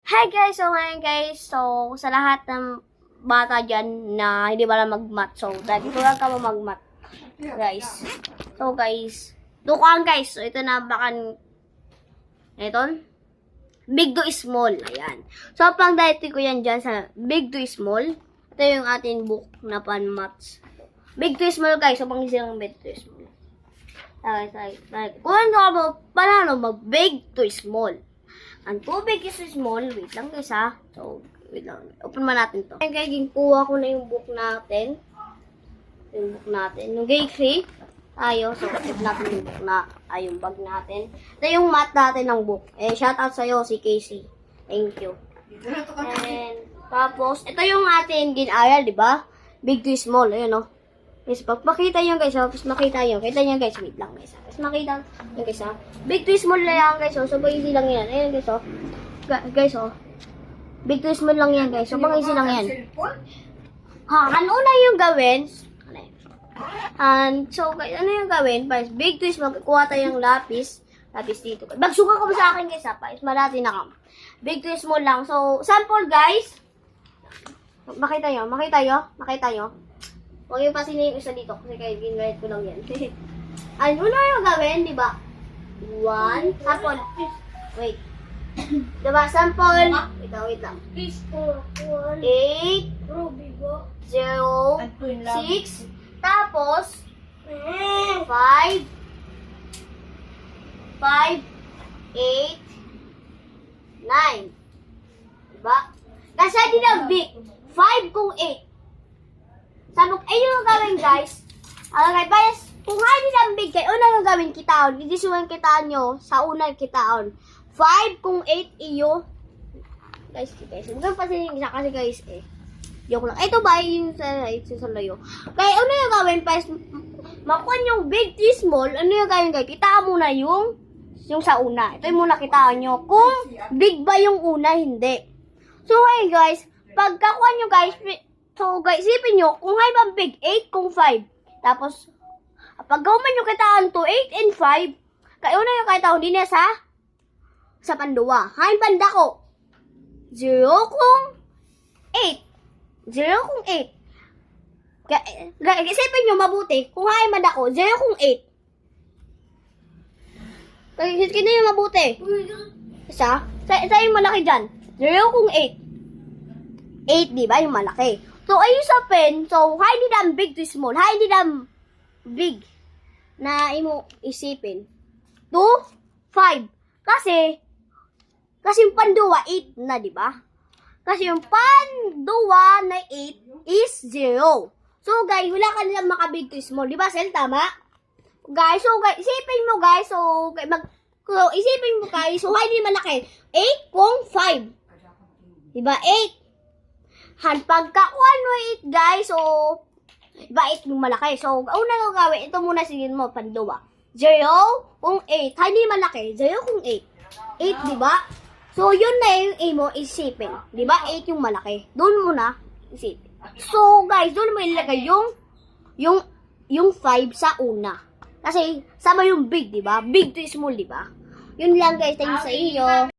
Hi guys! So ngayon guys, sa lahat ng bata dyan na hindi ba lang mag-math, turuan ka mo mag-math guys. So guys, tukan guys. So ito na bakan, ito, big to small. Ayan. So pang dito ko yan dyan sa big to small. Ito yung ating book na pan-maths. Big to small guys. So pang isang big to small. Kung ano mo, paano mag-big to small. Ang tubig is small. Wait lang guys ha. So, wait lang. Open man natin to. Ngayon guys, ginkuha ko na yung book natin. Yung grade 3. Tayo. So, open natin yung book na, yung bag natin. Ito yung math natin ng book. Shoutout sa'yo si Casey. Thank you. And, tapos, ito yung ating ginaral, di ba? Big to small. Ayun o. Guys, pag makita nyo guys, makita nyo guys, wait lang guys. Makita nyo guys, big to small na yan guys, so easy lang yan. Ayan guys, guys, big to small lang yan guys, so easy lang yan. Ano na yung gawin? So guys, ano yung gawin? Big to small, kuha tayong lapis dito. Magsuka ka mo sa akin guys, malati na ka. Big to small lang, so sample guys. Makita nyo? Huwag yung pasinin yung isa dito kasi kahit ginwrite ko lang yan. Ano na yung gawin, di ba? 1, sample. Wait. Diba, sample. Wait lang. 8, 0, 6, tapos 5, 8, 9. Diba? Kasi di na big. 5 kung 8. Sabog, ayun yung gawin guys. Guys, kung hindi lang big kayo, una yung gawin kitaon. Idisuan kitaan nyo sa unang kitaon. 5 kung 8 iyo. Guys, huwag pa sila yung isa kasi guys Joke lang. Ito ba yung sa layo? Kaya una yung gawin guys, makuha yung big to small. Ano yung gawin guys? Kitaan muna yung sa una. Ito yung muna kitaan nyo. Kung big ba yung una, hindi. So hey guys, pagkakuha nyo guys, so guys, isipin nyo, kung hay bang big, 8 kung 5. Tapos, pag gawin nyo kitaan to 8 and 5, kaya una yung kitaan, hindi na sa panduwa. Hain banda ko, 0 kung 8. 0 kung 8. Kaya, isipin nyo mabuti, kung hain banda ko, 0 kung 8. Kaya, isipin nyo mabuti. Isa yung malaki dyan, 0 kung 8. 8, diba? Yung malaki. So, ayun sa pen, so, hindi na big to small. Hindi na big na imo isipin. 2, 5. Kasi yung panduwa, 8 na, di ba? Kasi yung panduwa na 8 is 0. So, guys, wala ka nilang maka-big to small. Di ba, Sel? Tama? Guys, so, guys, isipin mo, guys. So, isipin mo, guys. So, hindi malaki. 8 kung 5. Di ba? 8. Pagka 1 8 guys, so, bait yung malaki. So, una nga gawin, ito muna sigin mo, panduwa. 0 kung 8. Hindi malaki, 0 kung 8. 8, diba? So, yun na yung A mo, isipin. Diba? 8 yung malaki. Doon muna, isipin. So, guys, doon mo ilagay yung 5 sa una. Kasi, sama yung big, diba? Big to small, diba? Yun lang, guys. Thank you sa inyo.